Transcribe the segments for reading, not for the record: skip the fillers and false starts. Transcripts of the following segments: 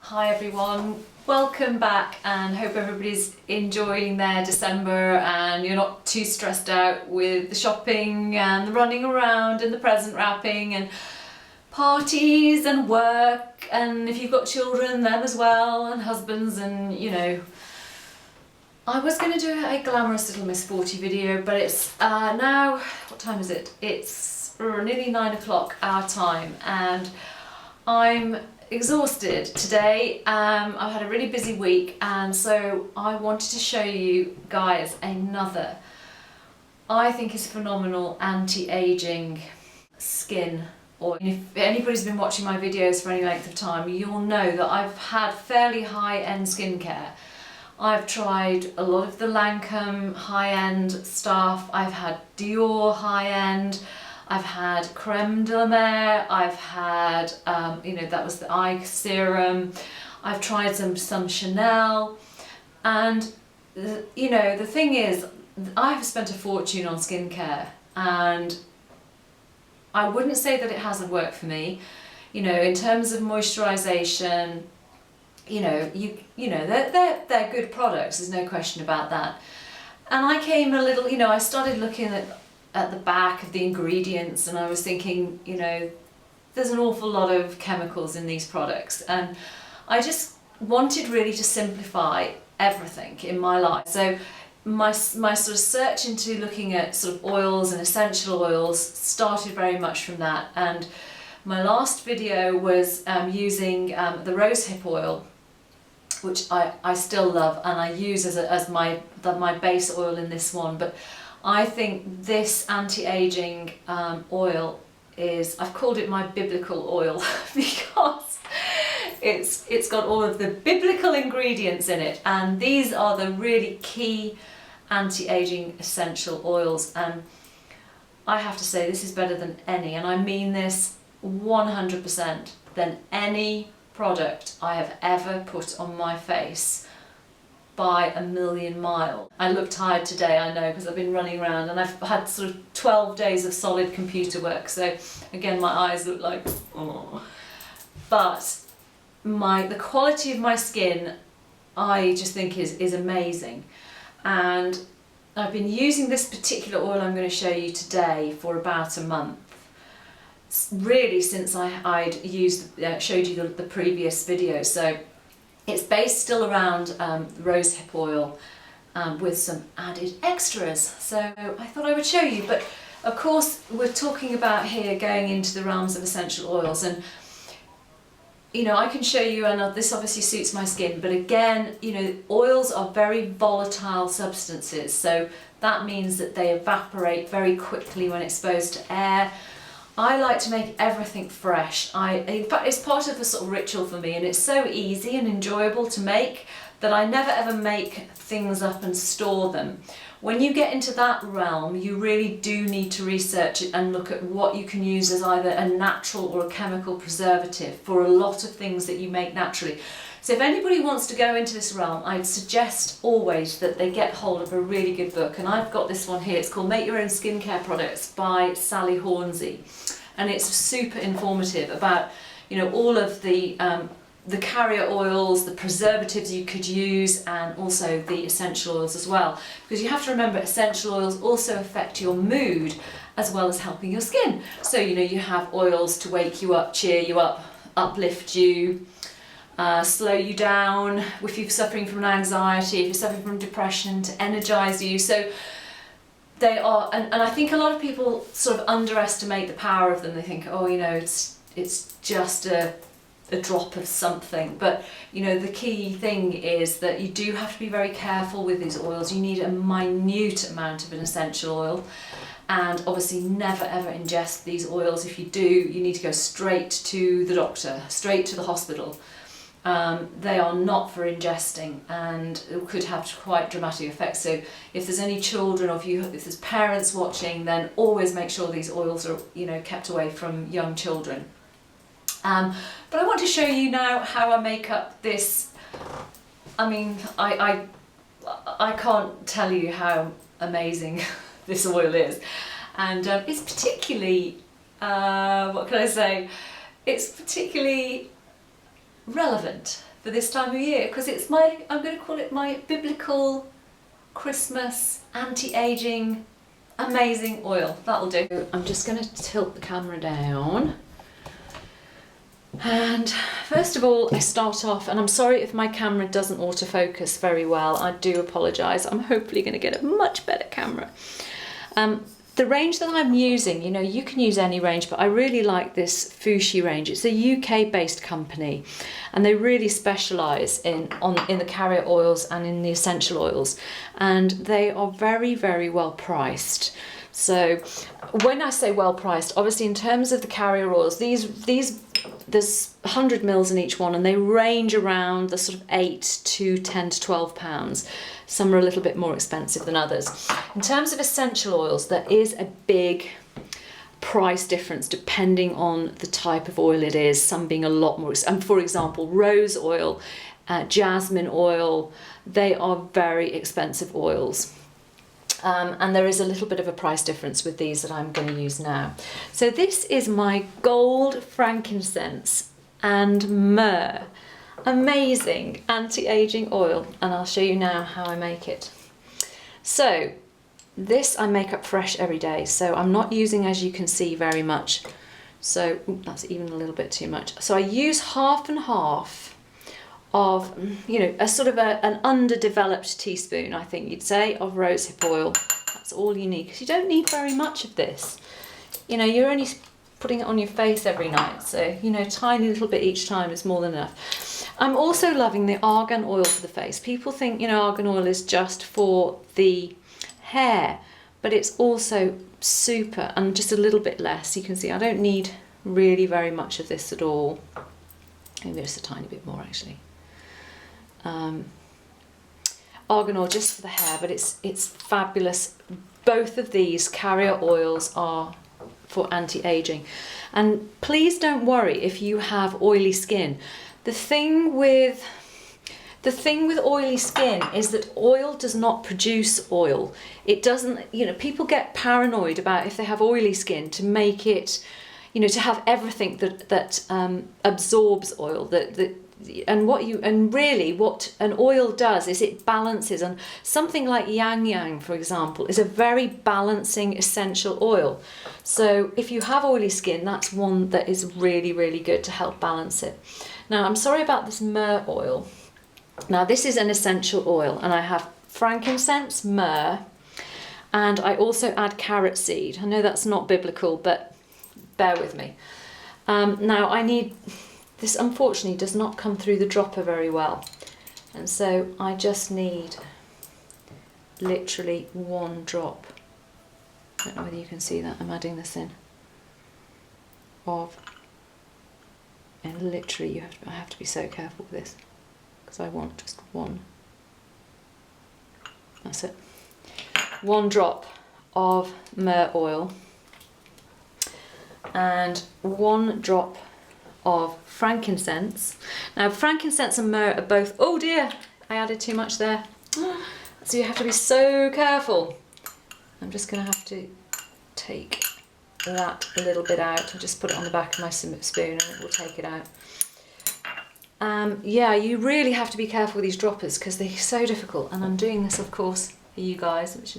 Hi everyone, welcome back and hope everybody's enjoying their December and you're not too stressed out with the shopping and the running around and the present wrapping and parties and work, and if you've got children, them as well, and husbands, and I was going to do a glamorous little Miss 40 video, but it's now, what time is it? It's nearly 9 o'clock our time and I'm exhausted today. I've had a really busy week, and so I wanted to show you guys another, I think is phenomenal, anti-aging skin oil. If anybody's been watching my videos for any length of time, you'll know that I've had fairly high-end skincare. I've tried a lot of the Lancome high-end stuff, I've had Dior high-end, I've had Creme de la Mer, I've had, that was the eye serum, I've tried some Chanel, and the thing is, I've spent a fortune on skincare, and I wouldn't say that it hasn't worked for me. In terms of moisturisation, they're good products, there's no question about that. And I came a little, I started looking at the back of the ingredients, and I was thinking, there's an awful lot of chemicals in these products, and I just wanted really to simplify everything in my life. So my sort of search into looking at sort of oils and essential oils started very much from that, and my last video was using the rosehip oil, which I still love and I use as my base oil in this one. But I think this anti-aging oil is, I've called it my biblical oil because it's got all of the biblical ingredients in it, and these are the really key anti-aging essential oils, and I have to say this is better than any, and I mean this 100%, than any product I have ever put on my face by a million miles. I look tired today, I know, because I've been running around and I've had sort of 12 days of solid computer work, so again my eyes look like, oh. But the quality of my skin, I just think is amazing. And I've been using this particular oil I'm going to show you today for about a month, really since I'd showed you the previous video. So it's based still around rosehip oil with some added extras, so I thought I would show you. But of course we're talking about here going into the realms of essential oils, and I can show you, and this obviously suits my skin, but again, oils are very volatile substances, so that means that they evaporate very quickly when exposed to air. I like to make everything fresh. In fact, it's part of the sort of ritual for me, and it's so easy and enjoyable to make that I never ever make things up and store them. When you get into that realm, you really do need to research it and look at what you can use as either a natural or a chemical preservative for a lot of things that you make naturally. So if anybody wants to go into this realm, I'd suggest always that they get hold of a really good book, and I've got this one here. It's called Make Your Own Skincare Products by Sally Hornsey, and it's super informative about all of the carrier oils, the preservatives you could use, and also the essential oils as well, because you have to remember essential oils also affect your mood as well as helping your skin. So you have oils to wake you up, cheer you up, uplift you, slow you down if you're suffering from anxiety, if you're suffering from depression, to energize you. So they are, and I think a lot of people sort of underestimate the power of them. They think, oh, it's just a drop of something, but the key thing is that you do have to be very careful with these oils. You need a minute amount of an essential oil, and obviously never ever ingest these oils. If you do, you need to go straight to the doctor, straight to the hospital. They are not for ingesting, and it could have quite dramatic effects. So if there's any children, or if there's parents watching, then always make sure these oils are kept away from young children. But I want to show you now how I make up this. I mean, I can't tell you how amazing this oil is, and it's particularly, what can I say? It's particularly relevant for this time of year, because it's my, I'm going to call it my biblical Christmas anti-aging amazing oil. That'll do. I'm just going to tilt the camera down. And first of all, I start off, and I'm sorry if my camera doesn't autofocus very well. I do apologise. I'm hopefully going to get a much better camera. The range that I'm using, you know, you can use any range, but I really like this Fushi range. It's a UK-based company, and they really specialise in the carrier oils and in the essential oils, and they are very, very well priced. So when I say well priced, obviously in terms of the carrier oils, these there's 100 mils in each one, and they range around the sort of 8 to 10 to 12 pounds. Some are a little bit more expensive than others. In terms of essential oils, there is a big price difference depending on the type of oil it is, some being a lot more, and for example, rose oil, jasmine oil, they are very expensive oils. And there is a little bit of a price difference with these that I'm going to use now. So this is my gold frankincense and myrrh. Amazing anti-aging oil, and I'll show you now how I make it. So this I make up fresh every day, so I'm not using, as you can see, very much. So that's even a little bit too much. So I use half and half of, you know, a sort of an underdeveloped teaspoon, I think you'd say, of rosehip oil. That's all you need, because you don't need very much of this. You know, you're only putting it on your face every night, so, you know, tiny little bit each time is more than enough. I'm also loving the argan oil for the face. People think, you know, argan oil is just for the hair, but it's also super, and just a little bit less. You can see I don't need really very much of this at all. Maybe just a tiny bit more actually. Argan oil just for the hair, but it's fabulous. Both of these carrier oils are for anti-aging, and please don't worry if you have oily skin. The thing with oily skin is that oil does not produce oil. It doesn't, you know, people get paranoid about if they have oily skin to make it, you know, to have everything that absorbs oil, and really what an oil does is it balances, and something like Yang Yang, for example, is a very balancing essential oil. So if you have oily skin, that's one that is really, really good to help balance it. Now, I'm sorry about this myrrh oil. Now, this is an essential oil, and I have frankincense, myrrh, and I also add carrot seed. I know that's not biblical, but bear with me. Now, I need, this unfortunately does not come through the dropper very well, and so I just need literally one drop. I don't know whether you can see that, I'm adding this in, and literally I have to be so careful with this, because I want just one. That's it. One drop of myrrh oil and one drop of frankincense. Now, frankincense and myrrh are both, oh dear, I added too much there. So you have to be so careful. I'm just going to have to take that a little bit out. I'll just put it on the back of my spoon and it will take it out. Yeah, you really have to be careful with these droppers because they're so difficult, and I'm doing this of course for you guys,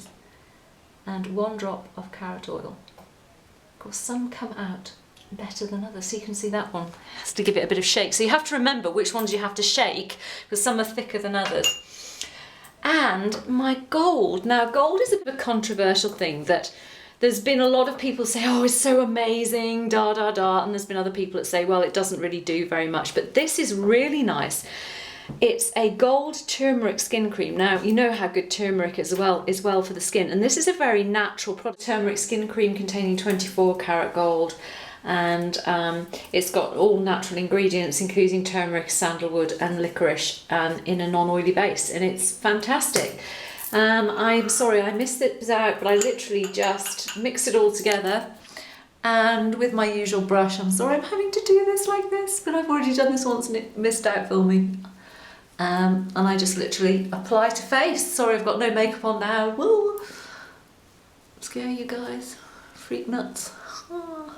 and one drop of carrot oil. Of course, some come out better than others, so you can see that one has to give it a bit of shake, so you have to remember which ones you have to shake because some are thicker than others. And my gold. Now, gold is a bit of a controversial thing that there's been a lot of people say, oh, it's so amazing, da da da, and there's been other people that say, well, it doesn't really do very much, but this is really nice. It's a gold turmeric skin cream. Now, you know how good turmeric is well for the skin, and this is a very natural product. Turmeric skin cream containing 24 karat gold, and it's got all natural ingredients including turmeric, sandalwood and licorice, in a non-oily base, and it's fantastic. I'm sorry I missed it out, but I literally just mixed it all together, and with my usual brush, I'm sorry I'm having to do this like this, but I've already done this once and it missed out filming. And I just literally apply to face. Sorry, I've got no makeup on now. Woo! Scare you guys. Freak nuts. Oh.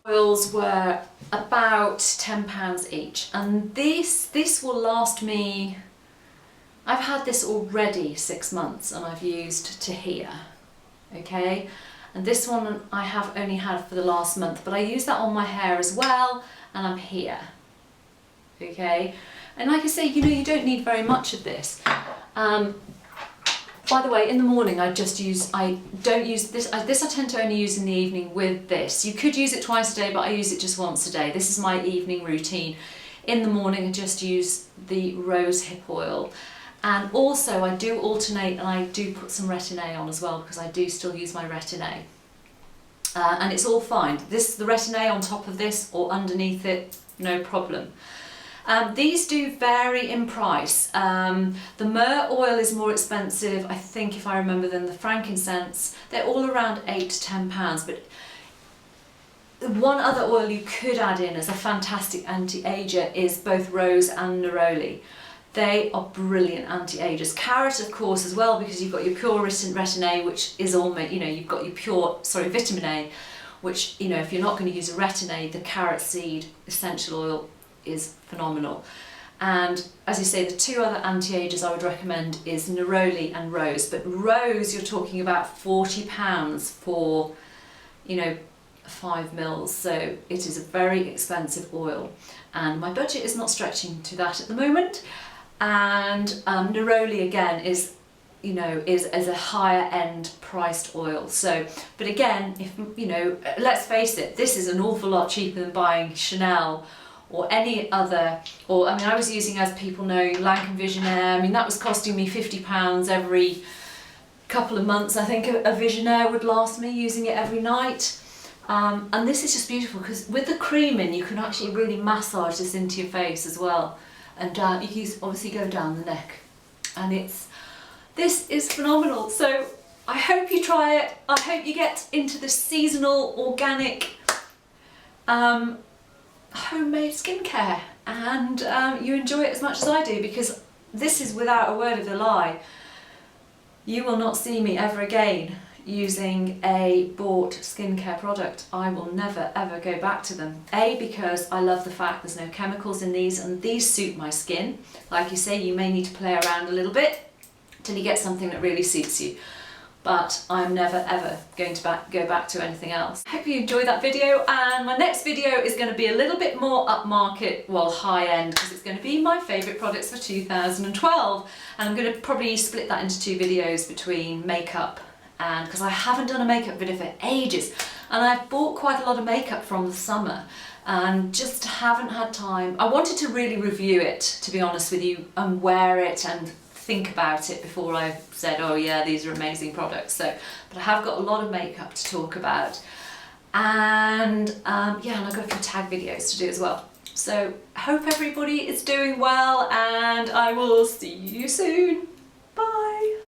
Oils were about £10 each, and this will last me. I've had this already 6 months and I've used to here, okay? And this one I have only had for the last month, but I use that on my hair as well, and I'm here, okay? And like I say, you know, you don't need very much of this. By the way, in the morning I don't use this. This I tend to only use in the evening with this. You could use it twice a day, but I use it just once a day. This is my evening routine. In the morning I just use the rose hip oil. And also I do alternate, and I do put some Retin-A on as well, because I do still use my Retin-A. And it's all fine. The Retin-A on top of this or underneath it, no problem. These do vary in price. The myrrh oil is more expensive, I think, if I remember, than the frankincense. They're all around £8 to £10, but one other oil you could add in as a fantastic anti-ager is both rose and neroli. They are brilliant anti-agers. Carrot, of course, as well, because you've got your pure Retin-A, which is almost, you know, you've got your pure, vitamin A, which, you know, if you're not going to use a Retin-A, the carrot seed essential oil is phenomenal. And as you say, the two other anti-agers I would recommend is neroli and rose. But rose, you're talking about £40 for, you know, 5 mils. So it is a very expensive oil, and my budget is not stretching to that at the moment. And neroli again is, you know, is a higher end priced oil. So, but again, if you know, let's face it, this is an awful lot cheaper than buying Chanel or any other, or I mean, I was using, as people know, Lancome Visionaire. I mean, that was costing me £50 every couple of months. I think a Visionaire would last me, using it every night. And this is just beautiful, because with the cream in, you can actually really massage this into your face as well. And you can obviously go down the neck, and this is phenomenal. So I hope you try it. I hope you get into the seasonal, organic, homemade skincare, and you enjoy it as much as I do, because this is, without a word of a lie, you will not see me ever again using a bought skincare product. I will never ever go back to them. A, because I love the fact there's no chemicals in these, and these suit my skin. Like you say, you may need to play around a little bit till you get something that really suits you. But I'm never ever going to go back to anything else. I hope you enjoyed that video, and my next video is going to be a little bit more upmarket, well, high end, because it's going to be my favourite products for 2012. And I'm going to probably split that into 2 videos between makeup, and because I haven't done a makeup video for ages, and I've bought quite a lot of makeup from the summer and just haven't had time. I wanted to really review it, to be honest with you, and wear it and think about it before I said, oh yeah, these are amazing products. So, but I have got a lot of makeup to talk about, and yeah, and I've got a few tag videos to do as well. So I hope everybody is doing well, and I will see you soon. Bye.